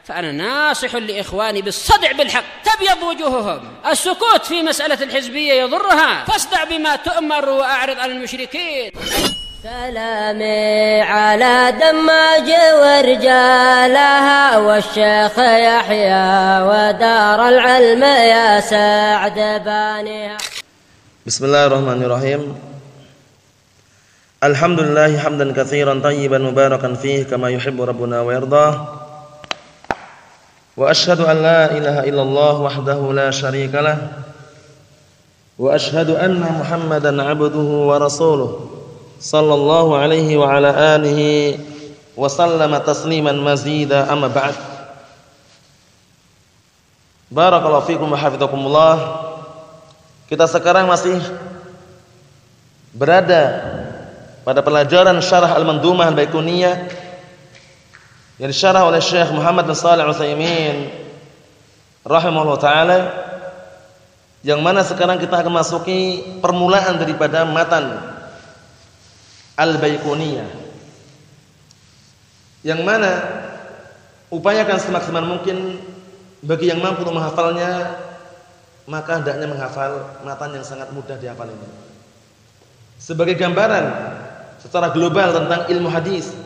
فأنا ناصح لإخواني بالصدع بالحق تبيض وجوههم. السكوت في مسألة الحزبية يضرها، فاصدع بما تؤمر وأعرض عن المشركين. سلامي على دماج ورجالها والشيخ يحيى ودار العلم يا سعد بانيها. Bismillahirrahmanirrahim. Alhamdulillah hamdan katsiran tayyiban mubarakan fihi kama yuhibbu rabbuna wa yardah. Wa asyhadu an la ilaha illallah wahdahu la syarikalah. Wa asyhadu anna Muhammadan 'abduhu wa rasuluh. Sallallahu alaihi wa ala alihi wa sallama tasliman mazida amma ba'd. Barakallahu fikum wa hafizakumullah. Kita sekarang masih berada pada pelajaran syarah Al-Mandhumah Al-Baiquniyah yang disyarah oleh Syekh Muhammad bin Shalih Al-Utsaimin rahimahullah taala, yang mana sekarang kita akan masuki permulaan daripada matan Al-Baiquniyah, yang mana upayakan semaksimal mungkin bagi yang mampu untuk menghafalnya, maka hendaknya menghafal matan yang sangat mudah dihafal ini. Sebagai gambaran secara global tentang ilmu hadis,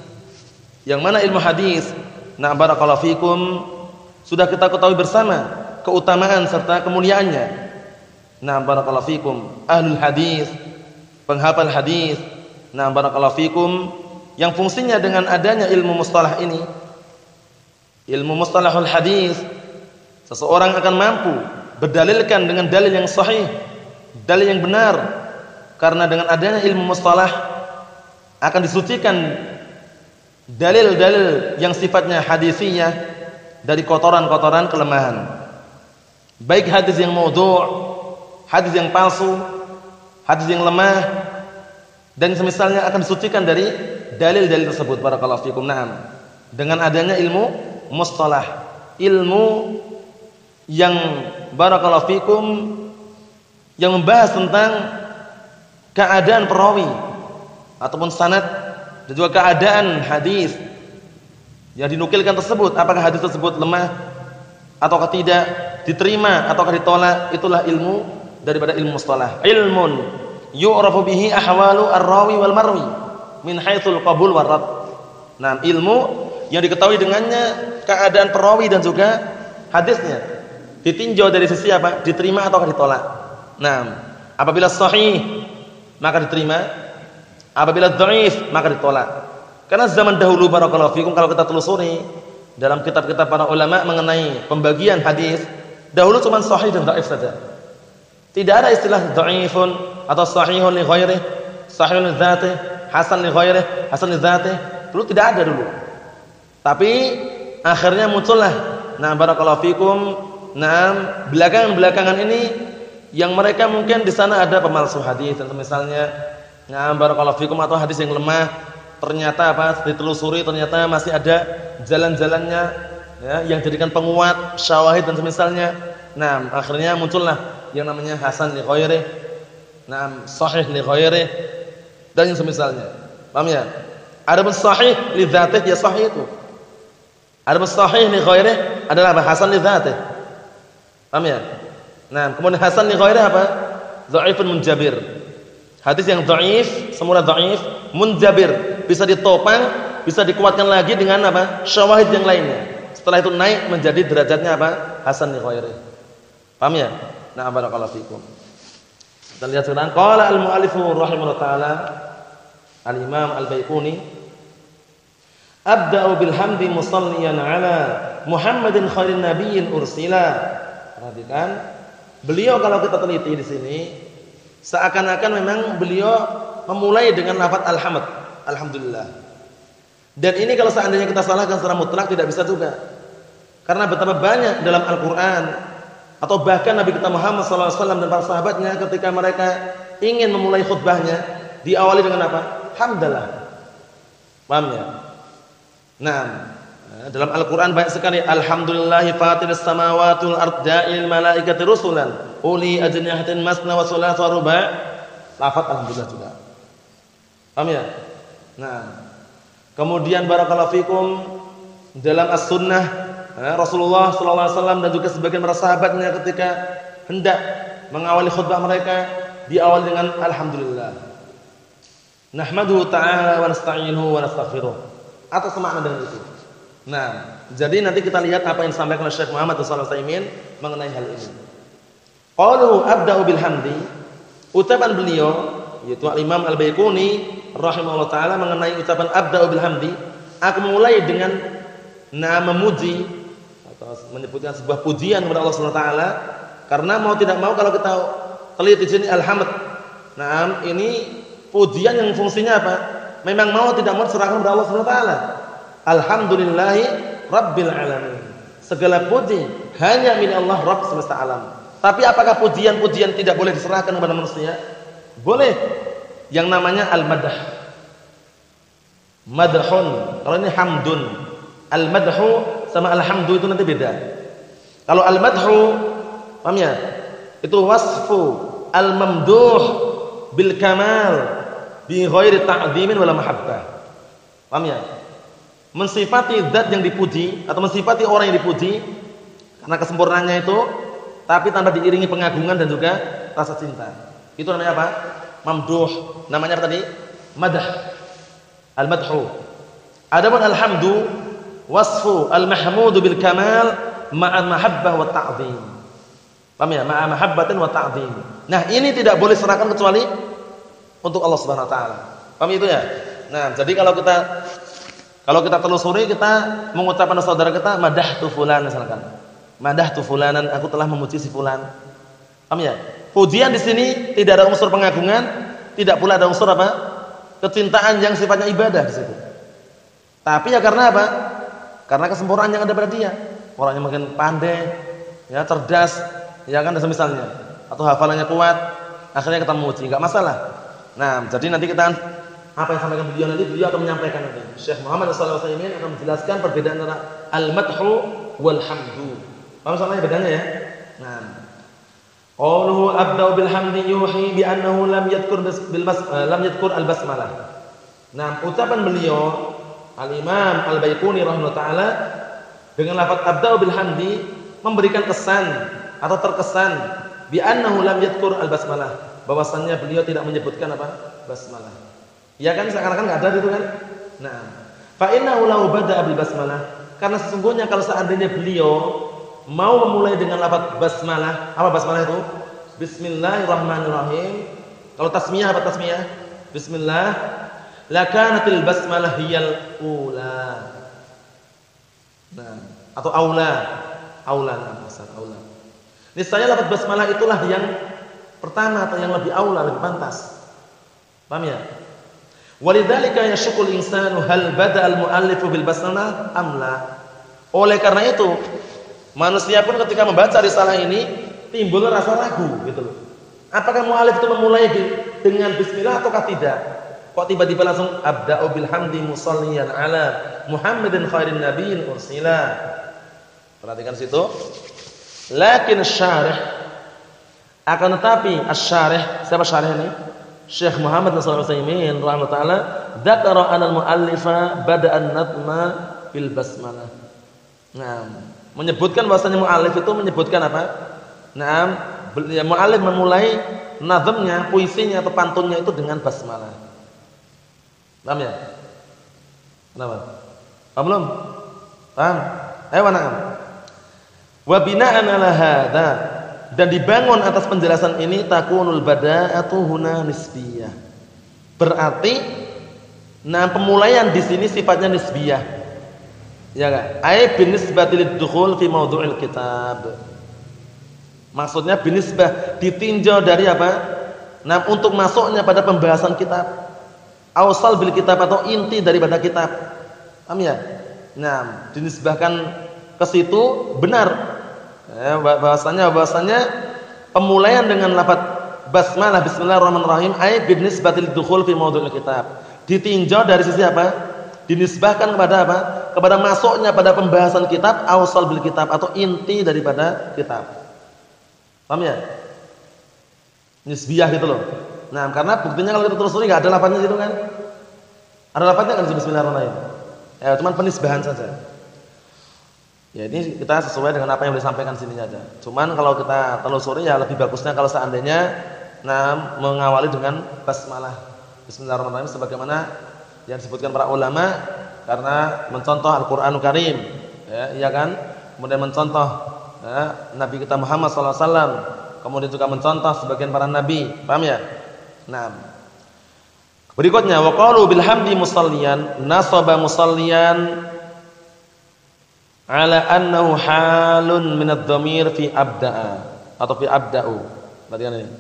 yang mana ilmu hadis, na barakallahu fikum, sudah kita ketahui bersama keutamaan serta kemuliaannya. Na barakallahu fikum, ahlul hadis, penghafal hadis, na barakallahu fikum, yang fungsinya dengan adanya ilmu mustalah ini, ilmu mustalahul hadis, seseorang akan mampu berdalilkan dengan dalil yang sahih, dalil yang benar, karena dengan adanya ilmu mustalah akan disucikan dalil-dalil yang sifatnya hadisiyah dari kotoran-kotoran kelemahan, baik hadis yang maudhu', hadis yang palsu, hadis yang lemah, dan semisalnya akan disucikan dari dalil-dalil tersebut. Barakallahu fikum. Naam, dengan adanya ilmu mustalah, ilmu yang barakallahu fikum yang membahas tentang keadaan perawi ataupun sanad dan juga keadaan hadis yang dinukilkan tersebut, apakah hadis tersebut lemah ataukah tidak, diterima ataukah ditolak. Itulah ilmu daripada ilmu mustalah. Ilmun yu'rafu bihi ahwalu ar-rawi wal marwi min haitsul qabul war rad. Nah, ilmu yang diketahui dengannya keadaan perawi dan juga hadisnya, ditinjau dari sisi apa? Diterima ataukah ditolak. Nah, apabila sahih maka diterima, apabila dhaif maka ditolak. Karena zaman dahulu barakallahu fikum, kalau kita telusuri dalam kitab-kitab para ulama mengenai pembagian hadis, dahulu cuma sahih dan dhaif saja. Tidak ada istilah dhaifun atau sahihun li ghairihi, sahihun li dzatihi, hasan li ghairihi, hasan li dzatihi. Dulu tidak ada dulu. Tapi akhirnya muncullah, nah barakallahu fikum, nah belakangan ini yang mereka mungkin di sana ada pemalsu hadis, dan misalnya, nah barakallahu fikum, atau hadis yang lemah, ternyata apa? Ditelusuri ternyata masih ada jalan-jalannya, ya, yang jadikan penguat, syawahid dan semisalnya. Nah, akhirnya muncullah yang namanya hasan li ghairihi, nah sahih li ghairihi dan yang semisalnya. Paham ya? Adapun sahih li dzatihi ya sahih itu. Adapun sahih li ghairihi adalah apa? Hasan li dzatihi. Paham ya? Nah, kemudian hasan li ghairihi apa? Dhaifun munjabir. Hadis yang dhaif, semula dhaif, munjabir, bisa ditopang, bisa dikuatkan lagi dengan apa? Syawahid yang lainnya. Setelah itu naik menjadi derajatnya apa? Hasan li ghairihi. Paham ya? Nah, barakallahu fikum. Kita lihat sekarang qala al-mu'allifu rahimahullah taala, al-Imam Al-Baiquni, abda'u bilhamdi musalliyan ala Muhammadin khairin nabiyyin ursila. Perhatikan, beliau kalau kita teliti di sini seakan-akan memang beliau memulai dengan lafaz alhamd, alhamdulillah. Dan ini kalau seandainya kita salahkan secara mutlak tidak bisa juga. Karena betapa banyak dalam Al-Qur'an atau bahkan Nabi kita Muhammad SAW dan para sahabatnya ketika mereka ingin memulai khutbahnya diawali dengan apa? Hamdalah. Paham ya? Nah, dalam Al-Qur'an banyak sekali alhamdulillahi fatiris samawati wal ardi ja'il malaikati rusulan uli ajnihatin masna wa thulatha wa ruba'. Lafaz alhamdulillah juga. Paham ya? Nah, kemudian barakallahu fikum dalam as-sunnah Rasulullah sallallahu alaihi wasallam dan juga sebagian para sahabatnya ketika hendak mengawali khutbah mereka diawali dengan alhamdulillah. Nahmaduhu ta'ala wa nasta'inuhu wa nastaghfiruh. Atas makna dengan itu. Nah, jadi nanti kita lihat apa yang disampaikan oleh Syekh Muhammad sallallahu alaihi wasallam mengenai hal ini. Qalu abda'u bil hamdi. Ucapan beliau yaitu Imam Al-Baiquni rahimahullah taala mengenai ucapan abda'u bil hamdi, aku memulai dengan memuji atau menyebutkan sebuah pujian kepada Allah Subhanahu wa taala, karena mau tidak mau kalau kita teliti di sini alhamd. Nah, ini pujian yang fungsinya apa? Memang mau tidak mau diserahkan kepada Allah Subhanahu wa taala. Alhamdulillahi rabbil alamin. Segala puji hanya milik Allah Rabb semesta alam. Tapi apakah pujian-pujian tidak boleh diserahkan kepada manusia? Boleh. Yang namanya al-madh. Madhun. Kalau ini hamdun. Al-madhu sama alhamdu itu nanti beda. Kalau al-madhu, paham ya? Itu wasfu al-mamduh bil kamal bi ghairi ta'dhimin wala mahabbah. Paham ya? Mensifati zat yang dipuji atau mensifati orang yang dipuji karena kesempurnaannya itu, tapi tanpa diiringi pengagungan dan juga rasa cinta. Itu namanya apa? Mamduh. Namanya apa tadi? Madah. Al-madhu. Adapun alhamdu wasfu al-mahmudu bil kamal ma'a mahabbah wa ta'dhim. Paham ya? Ma'a mahabbatin wa ta'dhim. Nah, ini tidak boleh serahkan kecuali untuk Allah Subhanahu wa taala. Paham itu ya? Nah, jadi kalau kita telusuri, kita mengucapkan pada saudara kita madahtu fulan misalkan. Madahtu fulanan, aku telah memuji si fulan. Paham ya? Pujian di sini tidak ada unsur pengagungan, tidak pula ada unsur apa? Kecintaan yang sifatnya ibadah di situ. Tapi ya karena apa? Karena kesempurnaan yang ada pada dia. Orangnya mungkin pandai, ya cerdas, ya kan misalnya, atau hafalannya kuat, akhirnya kita memuji, enggak masalah. Nah, jadi nanti kita apa yang sampaikan beliau akan menyampaikan nanti. Syekh Muhammad sallallahu alaihi wasallam akan menjelaskan perbedaan antara al-madhu wal hamdu. Paham soalnya bedanya ya? Nah, qauluhu abda'u bil hamdi yuhi bi annahu lam yadhkur al-basmalah. Nah, ucapan beliau Al-Imam Al-Baiquni rahimahullah taala dengan lafaz abda'u bil hamdi memberikan kesan atau terkesan bi annahu lam yadhkur al-basmalah, bahwasannya beliau tidak menyebutkan apa? Basmalah. Ya kan seakan-akan enggak ada itu kan? Nah, fa innahu law bada'a bil basmalah, karena sesungguhnya kalau seandainya beliau mau memulai dengan lafaz basmalah, apa basmalah itu? Bismillahirrahmanirrahim. Kalau tasmiyah apa tasmiyah? Bismillah. Lakanatil basmalah hiyal ula. Nah, atau aula. Aula. Niscaya lafaz basmalah itulah yang pertama atau yang lebih aula, lebih pantas. Paham ya? Walidzalika yashqul insanu hal bada al muallifu bil basmalah am la. Oleh karena itu, manusia pun ketika membaca risalah ini timbul rasa ragu gitu loh. Apakah muallif itu memulai dengan bismillah ataukah tidak? Kok tiba-tiba langsung abda'u bil hamdi musalliyan ala Muhammadin khairin nabiyyin ursila. Perhatikan situ. Lakin syarih, akan tetapi asy-syarih, siapa syarih ini? Syekh Muhammad sallallahu alaihi wasallam rahimahullah taala dzakara anal muallifa bada'an nadma bil basmalah. Nah, menyebutkan bahwasanya muallif itu menyebutkan apa? Nah, muallif memulai nazmnya, puisinya atau pantunnya itu dengan basmalah. Paham ya? Kenapa? Paham belum? Paham? Ayo na'am. Wa bina'an 'ala hadza, dan dibangun atas penjelasan ini takunul bada'atu huna nisbiyah. Berarti pemulaian di sini sifatnya nisbiyah. Ya enggak? Ai binisbati liddukhul fi mawdu'il kitab. Maksudnya binisbah, ditinjau dari apa? Nah, untuk masuknya pada pembahasan kitab. Awsal bil kitab, atau inti daripada kitab. Paham ya? Nah, dinisbahkan ke situ benar. Bahwasanya pemulaian dengan lafaz basmalah bismillahirrahmanirrahim ai binisbati liddukhul fi mawdu'il kitab. Ditinjau dari sisi apa? Dinisbahkan kepada apa? Kepada masuknya pada pembahasan kitab, awsal bil kitab, atau inti daripada kitab. Paham ya? Nisbiyah gitu loh. Nah, karena buktinya kalau kita telusuri enggak ada lafaznya situ kan? Ada lafaznya kan bismillahirrahmanirrahim. Ya, cuma penisbahan saja. Ya ini kita sesuai dengan apa yang disampaikan sini saja. Cuman kalau kita telusuri ya lebih bagusnya kalau seandainya mengawali dengan basmalah. Bismillahirrahmanirrahim sebagaimana yang disebutkan para ulama karena mencontoh Al-Qur'anul Karim. Ya, iya kan? Kemudian mencontoh Nabi kita Muhammad sallallahu alaihi wasallam. Kemudian juga mencontoh sebagian para nabi. Paham ya? Nah. Berikutnya waqalu bilhamdi musalliyan nasaba musalliyan ala annahu halun min adh-dhamir fi abda'a atau fi abda'u. Perhatikan ini.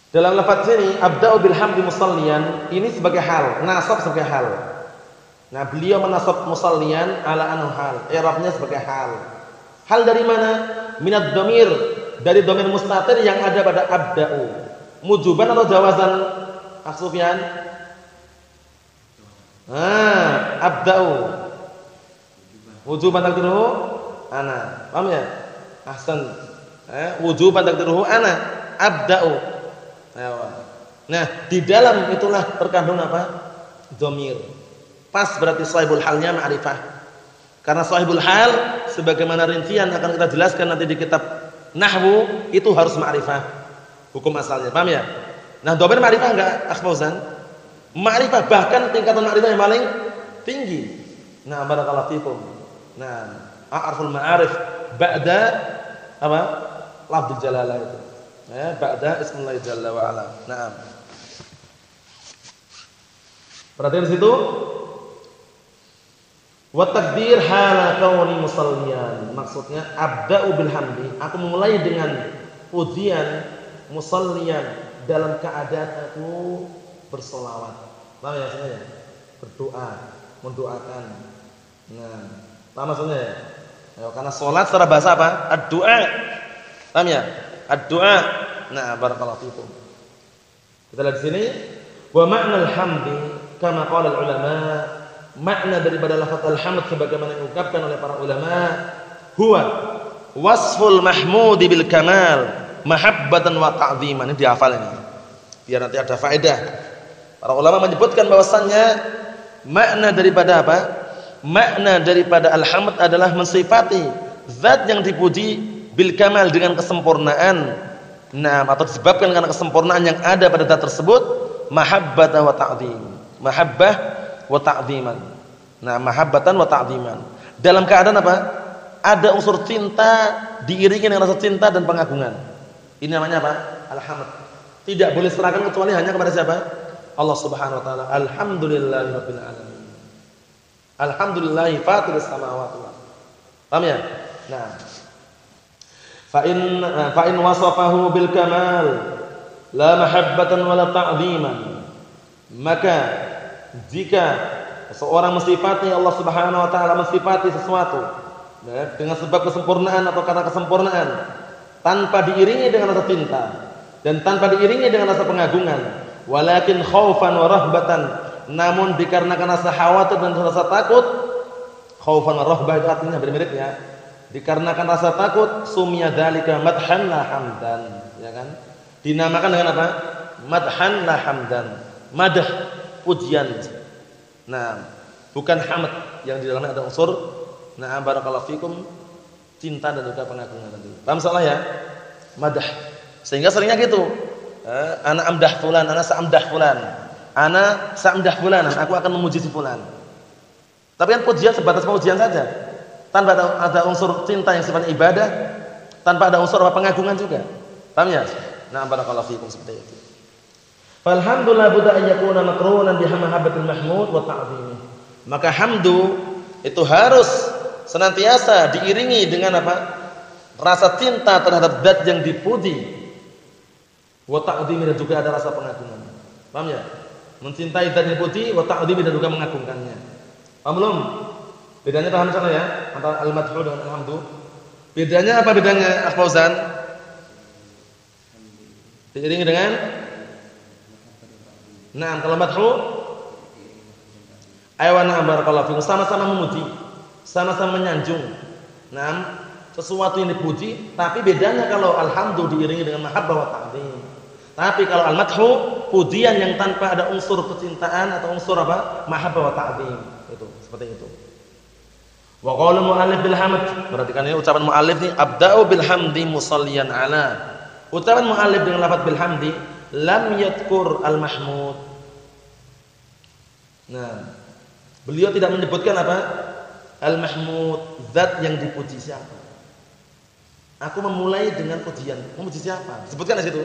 Dalam lafaz sini abda'u bilhamdi musalliyan ini sebagai hal, nasab sebagai hal. Nah, beliau menasab musalliyan ala annahu hal. I'rabnya sebagai hal. Hal dari mana? Min adh-dhamir, dari dhamir mustatir yang ada pada abda'u. Mujuban atau jawazan? Akh Sufyan? Abda'u. Wujuban takdiruhu ana. Paham ya? Ahsan. Wujuban takdiruhu ana abda'u. Nah, di dalam itulah terkandung apa? Dhamir. Pas berarti sahibul halnya ma'rifah. Karena sahibul hal sebagaimana rincian akan kita jelaskan nanti di kitab nahwu itu harus ma'rifah. Hukum asalnya. Paham ya? Nah, dhamir ma'rifah enggak, Akh Fauzan? Ma'rifah bahkan tingkatan ma'rifah yang paling tinggi. Nah, barakallahu fikum. Nah, a'raful ma'arif ba'da apa? Lafdzul jalalah itu. Ya, ba'da ismullah jalla wa ala. Naam. Perhatian situ. Wa takdir hala kauni musalliyan. Maksudnya abda'u bil hamdi, aku memulai dengan pujian musalliyan dalam keadaan aku bersolawat. Paham ya maksudnya? Berdoa, mendoakan. Nah, paham maksudnya ya? Karena salat secara bahasa apa? Ad-du'a. Paham ya? Ad-du'a. Nah, barakallahu fikum. Kita lihat di sini, wa ma'nal hamdi kama qala ulama, makna daripada lafaz alhamd sebagaimana diungkapkan oleh para ulama, huwa wasful mahmudi bil kamal mahabbatan wa ta'dhiman. Ini dihafal ini. Biar nanti ada faedah. Para ulama menyebutkan bahwasannya makna daripada apa? Makna daripada alhamd adalah mensifati zat yang dipuji bil kamal dengan kesempurnaan. Nah, atau disebabkan karena kesempurnaan yang ada pada zat tersebut, mahabbatan wa ta'dhim. Mahabbah wa ta'dhiman. Nah, mahabbatan wa ta'dhiman. Dalam keadaan apa? Ada unsur cinta diiringi dengan rasa cinta dan pengagungan. Ini namanya apa? Alhamd. Tidak boleh serahkan kecuali hanya kepada siapa? Allah Subhanahu wa taala. Alhamdulillahirabbil alamin. Alhamdulillahi fatiris samawati wal ardh. Paham ya? Nah. Fa in wasafahu bil kamal la mahabbatan wala ta'dhiman. Maka jika seorang mensifati Allah Subhanahu wa taala, mensifati sesuatu dengan sebab kesempurnaan atau karena kesempurnaan tanpa diiringi dengan rasa cinta dan tanpa diiringi dengan rasa pengagungan, walakin khaufan wa rahbatan, namun dikarenakan rasa khawatir dan rasa takut. Khaufan wa rahbah itu artinya mirip ya. Dikarenakan rasa takut, sumya dzalika madhan la hamdan, ya kan? Dinamakan dengan apa? Madhan la hamdan. Madah, pujian. Nah, bukan hamd yang di dalamnya ada unsur barakallahu fikum cinta dan juga pengagungan tadi. Paham salah ya? Madah. Sehingga seringnya gitu. Ana amdah fulan, ana sa'amdah fulan. Ana sa'amdah fulanan, aku akan memuji si fulan. Tapi kan pujian sebatas pujian saja. Tanpa ada unsur cinta yang sifatnya ibadah, tanpa ada unsur pengagungan juga. Paham ya? Nah, barakallahu fikum seperti itu. Falhamdulillah budda an yakuna makrunan bi mahabbatil mahmud wa ta'dhimih. Maka hamdu itu harus senantiasa diiringi dengan apa? Rasa cinta terhadap zat yang dipuji. Wa ta'dhimih, dan juga ada rasa pengagungan. Paham ya? Mencintai zat yang dipuji, wa ta'dhimih, dan juga mengagungkannya. Paham belum? Bedanya paham sana ya? Antara al-madhu dengan al-hamdu. Bedanya apa bedanya, Akh Fauzan? Diiringi dengan kalau madhu aywana barakallahu fikum, sama-sama memuji, sama-sama menyanjung. Sesuatu yang dipuji, tapi bedanya kalau alhamdu diiringi dengan mahabbah wa ta'dhim. Tapi kalau al-madhu pujian yang tanpa ada unsur kecintaan atau unsur apa? Mahabbah wa ta'dhim. Itu seperti itu. Wa qaulul mu'allif bil hamd. Perhatikan ini ucapan mu'allif nih, abda'u bil hamdi musalliyan ala. Ucapan mu'allif dengan lafaz bil hamdi, lam yadhkur al mahmud. Nah, beliau tidak menyebutkan apa? Al mahmud, zat yang dipuji siapa. Aku memulai dengan pujian. Memuji siapa? Disebutkan di situ?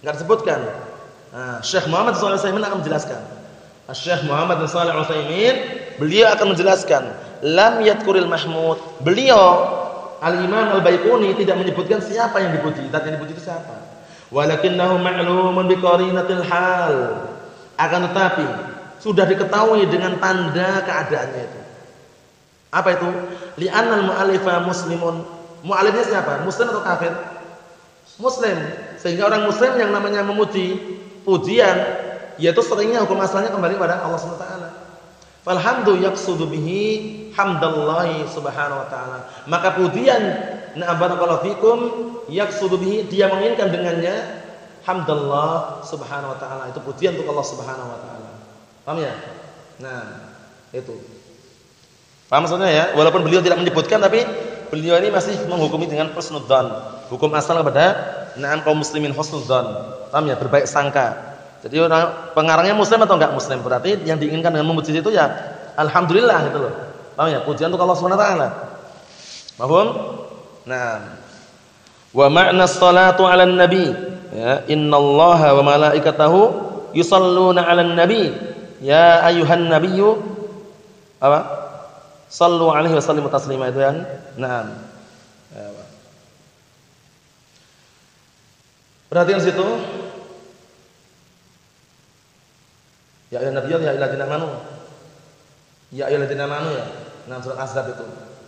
Enggak disebutkan. Nah, Syekh Muhammad Shalih Al-Utsaimin akan menjelaskan. Syekh Muhammad Shalih Al-Utsaimin beliau akan menjelaskan lam yadhkuril mahmud. Beliau Al-Imam Al-Baiquni tidak menyebutkan siapa yang dipuji, zat yang dipuji itu siapa. Walakinnahu ma'lumun biqarinatil hal. Akan tetapi sudah diketahui dengan tanda keadaannya itu. Apa itu? Li'annal mu'allifa muslimun. Mu'allifnya siapa? Muslim atau kafir? Muslim. Sehingga orang muslim yang namanya memuji pujian, yaitu seringnya hukum asalnya kembali pada Allah Subhanahu wa taala. Falhamdu yaqsudu bihi hamdallahi subhanahu wa ta'ala. Maka pujian na barakallahu fikum yaqsudu bihi, dia menginginkan dengannya hamdallah subhanahu wa ta'ala. Itu pujian untuk Allah Subhanahu wa taala. Paham ya? Nah, itu. Paham maksudnya ya? Walaupun beliau tidak menyebutkan, tapi beliau ini masih menghukumi dengan husnudzan. Hukum asal kepada na'am kaum muslimin husnudzan. Paham ya? Berbaik sangka. Jadi orang pengarangnya muslim atau enggak muslim, berarti yang diinginkan dengan memuji itu ya alhamdulillah gitu loh. Paham ya? Pujian untuk Allah Subhanahu wa taala. Paham? Nah. Wa ma'na sholatu 'alan nabi, ya, innallaha wa malaikatahu yusholluna 'alan nabi. Ya ayyuhan nabiyyu apa? Shallu 'alaihi wa sallimu taslima, itu kan? Naam. Ya, perhatikan situ. Ya ayyuhan nabiyyu ya ayyuhalladzina amanu. Ya ayyuhalladzina amanu ya. Nah, surat Ahzab itu.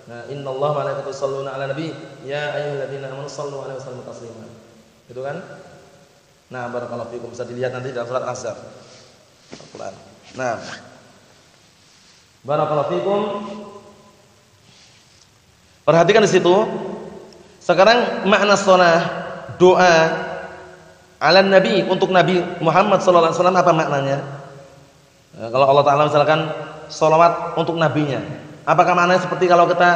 Nah, innallaha wa malaikatahu yusholluna 'alan nabi. Ya ayyuhalladzina amanu shallu 'alaihi wa sallimu taslima. Itu kan? Nah, barakallahu fikum, bisa dilihat nanti dalam surat Ahzab. Al-Qur'an. Nah. Barakallahu fikum. Perhatikan di situ. Sekarang makna shalah, doa 'alan nabi, untuk Nabi Muhammad sallallahu alaihi wasallam, apa maknanya? Nah, kalau Allah Ta'ala misalkan sholawat untuk nabinya, apakah maknanya seperti kalau kita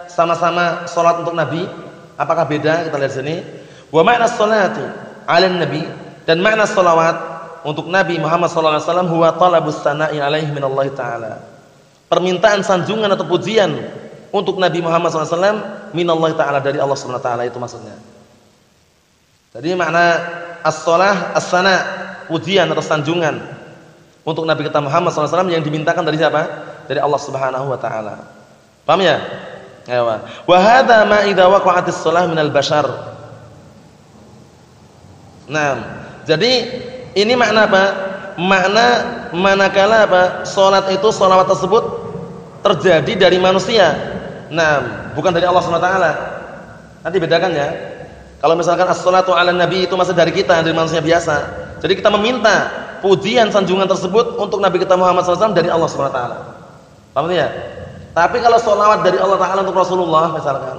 sama-sama sholat untuk nabi? Apakah beda? Kita lihat sini. Wa makna sholati 'alan nabi, dan makna sholawat untuk Nabi Muhammad sallallahu alaihi wasallam huwa talabus sana'i alaihi minallahi ta'ala, permintaan sanjungan atau pujian untuk Nabi Muhammad sallallahu alaihi wasallam minallahi ta'ala, dari Allah Subhanahu wa taala, itu maksudnya. Jadi makna as-shalah as-sana, pujian atau sanjungan untuk Nabi kita Muhammad SAW yang dimintakan dari siapa? Dari Allah Subhanahu wa taala. Paham ya? Ayo. Wa hadza ma idza waqa'atis shalah minal bashar. Nah, jadi ini makna apa? Makna manakala apa? Salat itu, salawat tersebut terjadi dari manusia. Nah, bukan dari Allah Subhanahu wa taala. Nanti bedakan ya. Kalau misalkan as-salatu 'alan nabi itu masih dari kita, dari manusia biasa. Jadi kita meminta pujian sanjungan tersebut untuk Nabi kita Muhammad SAW dari Allah Subhanahu wa taala. Paham ya? Tapi kalau sholawat dari Allah Ta'ala untuk Rasulullah misalkan,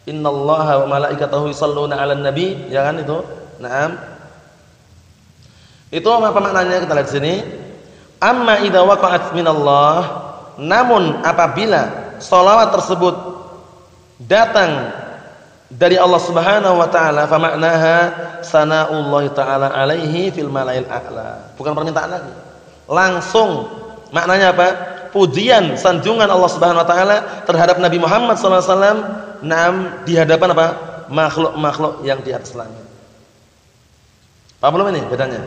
innallaha wa malaikatahu yusholluna 'alan nabi, ya kan itu? Naam. Itu apa maknanya? Kita lihat sini. Amma idza waqa'at minallah, namun apabila sholawat tersebut datang dari Allah Subhanahu wa taala, fa maknaha sana'ullahi ta'ala alaihi fil malail a'la. Bukan permintaan lagi. Langsung maknanya apa? Pujian, sanjungan Allah Subhanahu wa taala terhadap Nabi Muhammad sallallahu alaihi wasallam, naam, di hadapan apa? Makhluk-makhluk yang di atas langit. Paham belum ini bedanya?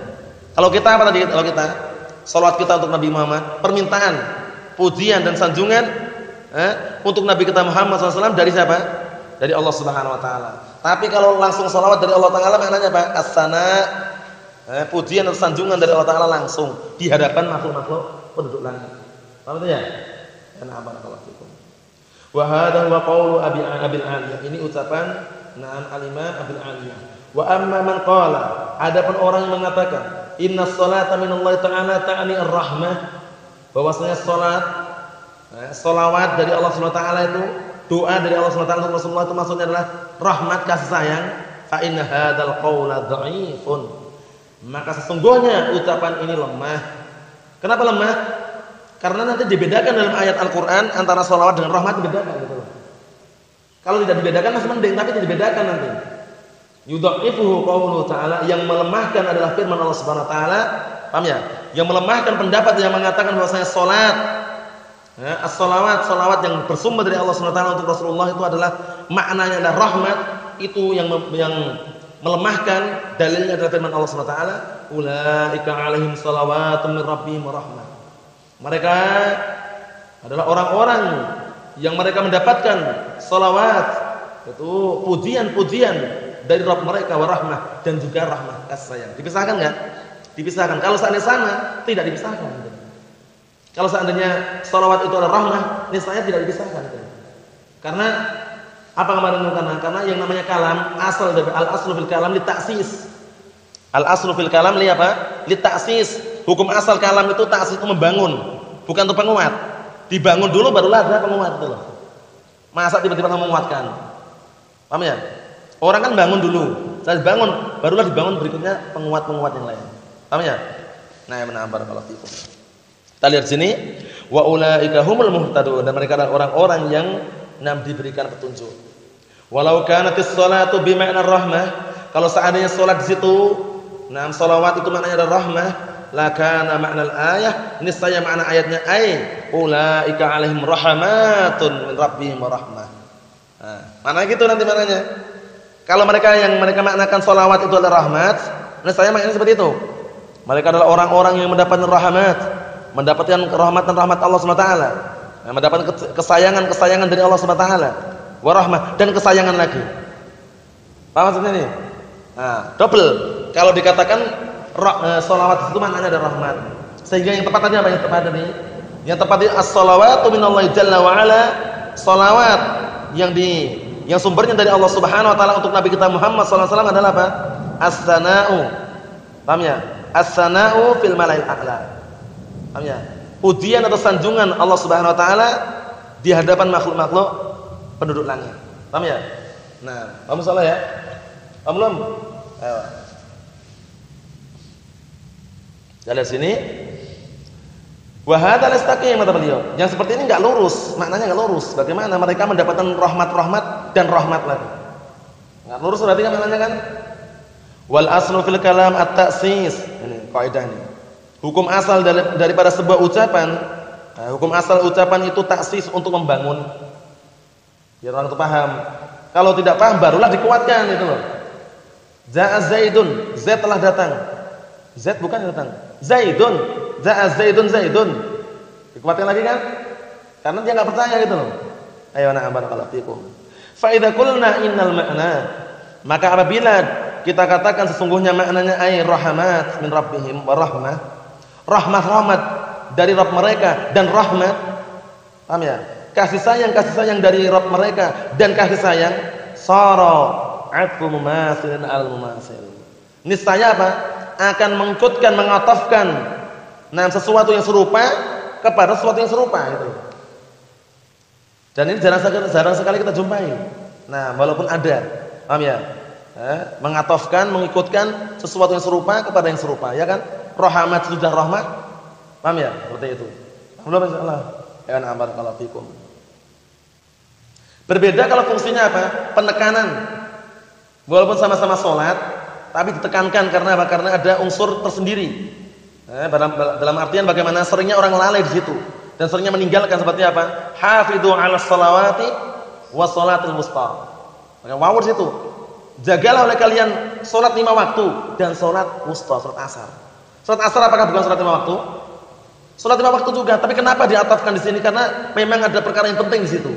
Kalau kita apa tadi? Kalau kita salawat kita untuk Nabi Muhammad, permintaan, pujian dan sanjungan untuk Nabi kita Muhammad sallallahu alaihi wasallam dari siapa? Dari Allah Subhanahu wa taala. Tapi kalau langsung salawat dari Allah taala maknanya apa? As-sana, pujian atau sanjungan dari Allah taala langsung di hadapan makhluk-makhluk penduduk langit. Paham itu ya? Ana barakallahu fikum. Wa hadha huwa qaulu Abil Aliyah. Ini ucapan Na'am al-Imam Abil Aliyah. Wa amma man qala, adapun orang yang mengatakan inna sholata minallahi ta'ala ta'ni ar-rahmah, bahwasanya salawat dari Allah Subhanahu wa taala itu, doa dari Allah SWT untuk Rasulullah itu maksudnya adalah rahmat, kasih sayang. Fa inna hadzal qaula dha'ifun, maka sesungguhnya ucapan ini lemah. Kenapa lemah? Karena nanti dibedakan dalam ayat Al-Qur'an antara sholawat dengan rahmat dibedakan gitu. Kalau tidak dibedakan masih mending, tapi tidak dibedakan nanti. Yudha'ifuhu qauluhu ta'ala, yang melemahkan adalah firman Allah Subhanahu wa taala. Paham ya? Yang melemahkan pendapat yang mengatakan bahwasanya salat, as-shalawat yang bersumber dari Allah Subhanahu wa taala untuk Rasulullah itu adalah maknanya adalah rahmat, itu yang melemahkan dalilnya adalah firman Allah Subhanahu wa taala, ulaika 'alaihim shalawatun min rabbihim wa rahmah. Mereka adalah orang-orang yang mereka mendapatkan salawat, itu pujian-pujian dari Rabb mereka wa rahmah, dan juga rahmah kasih sayang. Dipisahkan enggak? Dipisahkan. Kalau seandainya sama, tidak dipisahkan. Kalau seandainya salawat itu adalah rahmah, niscaya tidak dipisahkan. Karena apa kemarin? Karena yang namanya kalam, asal dari al-aslu fil kalam li ta'sis. Al-aslu fil kalam li apa? Li ta'sis. Hukum asal kalam itu ta'sis, itu membangun, bukan untuk penguat. Dibangun dulu barulah ada penguat itu loh. Masa tiba-tiba menguatkan? Paham ya? Orang kan bangun dulu, setelah dibangun barulah dibangun berikutnya penguat-penguat yang lain. Paham ya? Nah, yang benar barakallahu fikum. Kita lihat sini, wa ulaika humul muhtadun, dan mereka adalah orang-orang yang diberikan petunjuk. Walau kanatis sholatu bi ma'na rahmah, kalau seandainya salat di situ, shalawat itu maknanya adalah rahmah, la kana ma'nal ayah, niscaya makna ayatnya ulaika 'alaihim rahmatun min rabbihim wa rahmah. Nah, mana gitu nanti maknanya. Kalau mereka maknakan sholawat itu adalah rahmat, niscaya maknanya seperti itu. Mereka adalah orang-orang yang mendapatkan rahmat, mendapatkan rahmat Allah Subhanahu wa taala, mendapatkan kesayangan dari Allah Subhanahu wa taala, wa rahmah, dan kesayangan lagi. Paham maksudnya ini? Nah, double. Kalau dikatakan sholawat itu maknanya adalah rahmat. Sehingga yang tepat tadi apa yang tepat tadi? Yang tepat itu as-shalawatu minallahi jalla wa ala, sholawat yang sumbernya dari Allah Subhanahu wa taala untuk Nabi kita Muhammad sallallahu alaihi wasallam adalah apa? As-sana'u. Paham ya? As-sana'u fil mala'il a'la. Paham ya? Pujian atau sanjungan Allah Subhanahu wa taala di hadapan makhluk-makhluk penduduk langit. Paham ya? Nah, paham salah ya? Paham belum? Ayo. Lihat sini. Wa hadzal istaqim, kata beliau. Yang seperti ini enggak lurus, maknanya enggak lurus. Bagaimana mereka mendapatkan rahmat dan rahmat lagi? Enggak lurus berarti kan maknanya kan? Wal aslu fil kalam at-ta'sis. Ini kaidah ini. Hukum asal daripada sebuah ucapan, hukum asal ucapan itu taksis, untuk membangun. Biar orang itu paham. Kalau tidak paham barulah dikuatkan itu loh. Za'a Zaidun, Zaid telah datang. Zaid bukan datang. Zaidun, za'a Zaidun. Dikuatkan lagi kan? Karena dia enggak percaya gitu loh. Ayo na'am barakallahu fikum. Fa idza qulna innal ma'na, maka apabila kita katakan sesungguhnya maknanya rahmat min rabbihim wa rahmah, rahmat dari Rabb mereka dan rahmat. Paham ya? Kasih sayang dari Rabb mereka dan kasih sayang, sara atfu mumasilin al mumasil. Niscaya apa? Akan mengikutkan, mengatafkan sesuatu yang serupa kepada sesuatu yang serupa gitu. Dan ini jarang sekali kita jumpai. Nah, walaupun ada, paham ya? Mengatafkan, mengikutkan sesuatu yang serupa kepada yang serupa, ya kan? Rahmat sudah rahmat, paham ya? Seperti itu. Belum insyaallah. Ya na'am barakallahu fikum. Berbeda kalau fungsinya apa? Penekanan. Walaupun sama-sama salat, tapi ditekankan karena apa? Karena ada unsur tersendiri. Dalam artian bagaimana seringnya orang lalai di situ dan seringnya meninggalkan, seperti apa? Hafidhu 'alas salawati was salatil wusta. Maka wawu di situ. Jagalah oleh kalian salat 5 waktu dan salat wusta, salat asar. Salat asar apakah bukan salat 5 waktu? Salat 5 waktu juga, tapi kenapa diatafkan di sini? Karena memang ada perkara yang penting di situ.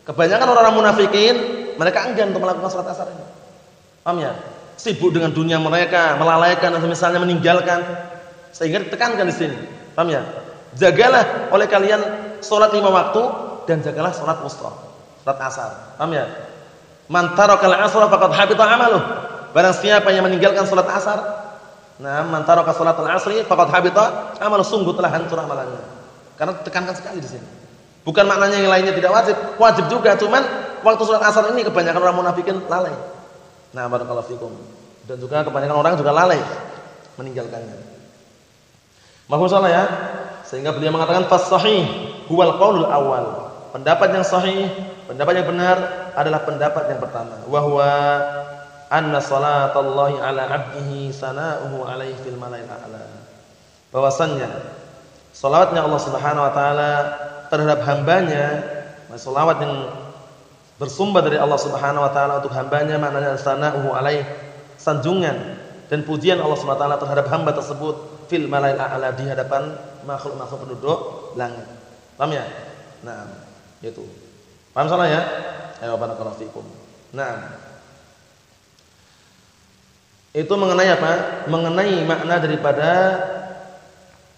Kebanyakan orang-orang munafikin, mereka enggan untuk melakukan salat asar ini. Paham ya? Sibuk dengan dunia mereka, melalaikan atau misalnya meninggalkan, sehingga ditekankan di sini. Paham ya? Jagalah oleh kalian salat 5 waktu dan jagalah salat wusta, salat asar. Paham ya? Man tarakal asra faqad habita 'amaluh. Barang siapa yang meninggalkan salat asar, man taraka salatal asri faqad habita 'amaluh, sungguh telah hancur amalannya. Karena ditekankan sekali di sini. Bukan maknanya yang lainnya tidak wajib, wajib juga, cuman waktu salat asar ini kebanyakan orang munafikin lalai. Nah, barakallahu fikum. Dan juga kebanyakan orang juga lalai meninggalkannya. Mahfuz salah ya? Sehingga beliau mengatakan fas-shahih huwal qaulul awal. Pendapat yang sahih, pendapat yang benar adalah pendapat yang pertama. Wa huwa anna salatallahi ala 'abdihi sana'uhu 'alaihi fil mala'il a'la. Bahwasannya salawatnya Allah Subhanahu wa taala terhadap hambanya, salawat yang bersumber dari Allah Subhanahu wa taala untuk hambanya, maknanya sana'uhu 'alaihi, sanjungan dan pujian Allah Subhanahu wa taala terhadap hamba tersebut fil mala'il a'la, di hadapan makhluk-makhluk penduduk langit. Paham ya? Nah, itu. Paham salah ya? Ayo barakallahu fikum. Nah, itu mengenai apa? Mengenai makna daripada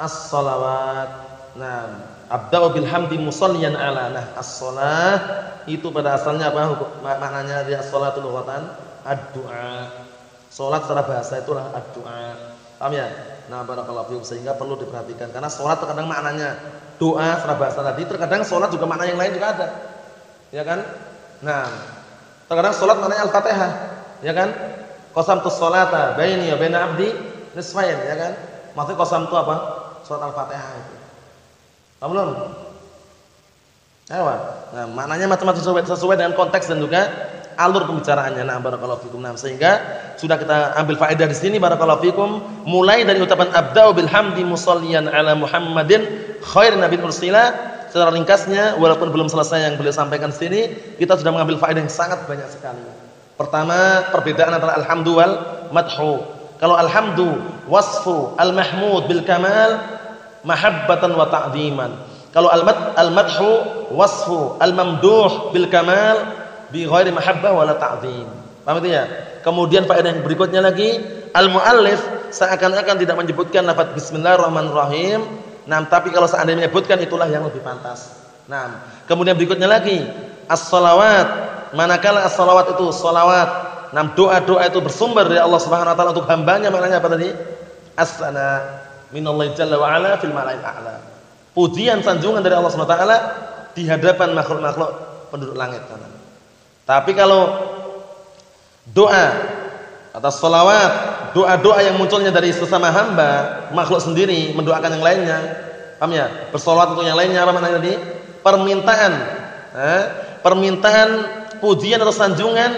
as-salawat. Nah, abda'u bil hamdi musalliyan ala. Nah, as-salah itu pada asalnya apa? Maknanya dari as-salatu lughatan ad-du'a. Salat secara bahasa itulah ad-du'a. Paham ya? Nah, barakallahu fikum, sehingga perlu diperhatikan karena salat terkadang maknanya doa secara bahasa tadi, terkadang salat juga makna yang lain juga ada. Ya kan? Nah, terkadang salat maknanya al-Fatihah, ya kan? Qasamtus sholata baini wa baina 'abdi nisfain, ya kan? Maksudnya qasam itu apa? Salat al-Fatihah itu. Paham belum? Ayo. Nah, maknanya macam-macam sesuai dengan konteks dan juga alur pembicaraannya. Nah, barakallahu fikum. Nah, sehingga sudah kita ambil faedah di sini barakallahu fikum, mulai dari ucapan abda'u bil hamdi musalliyan ala Muhammadin khairin nabiyyin ursila. Secara ringkasnya walaupun belum selesai yang beliau sampaikan di sini, kita sudah mengambil faedah yang sangat banyak sekali. Pertama, perbedaan antara alhamdu wal madhu. Kalau alhamdu wasfu al-mahmud bil kamal mahabbatan wa ta'dhiman. Kalau al-madhu wasfu al-mamduh bil kamal bi ghairi mahabbah wala ta'dhim. Paham itu ya? Kemudian faedah yang berikutnya lagi, al-muallif seakan-akan tidak menyebutkan lafaz bismillahirrahmanirrahim. Nah, tapi kalau seandainya menyebutkan itulah yang lebih pantas. Nah, kemudian berikutnya lagi, as-shalawat. Manakala as-shalawat itu salawat, nah doa-doa itu bersumber dari Allah Subhanahu wa taala untuk hambanya, maknanya apa tadi? As-sana minallahi jalla wa ala fil mala'il a'la. Pujian sanjungan dari Allah Subhanahu wa taala di hadapan makhluk-makhluk penduduk langit sana. Tapi kalau doa atau salawat, doa-doa yang munculnya dari sesama hamba, makhluk sendiri mendoakan yang lainnya, paham ya? Bersalawat untuk yang lainnya, apa maknanya tadi? Permintaan, permintaan pujian atau sanjungan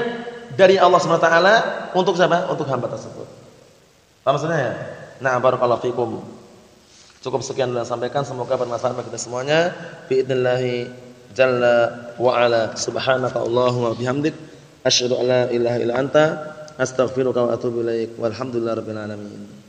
dari Allah Subhanahu wa taala untuk siapa? Untuk hamba tersebut. Paham maksudnya ya? Nah, barakallahu fikum. Cukup sekian yang sampaikan, semoga bermanfaat bagi kita semuanya. Biidznillah jalla wa ala, subhanaka Allahumma bihamdik, asyhadu an la ilaha illa anta, astaghfiruka wa atubu ilaik. Walhamdulillahirabbil alamin.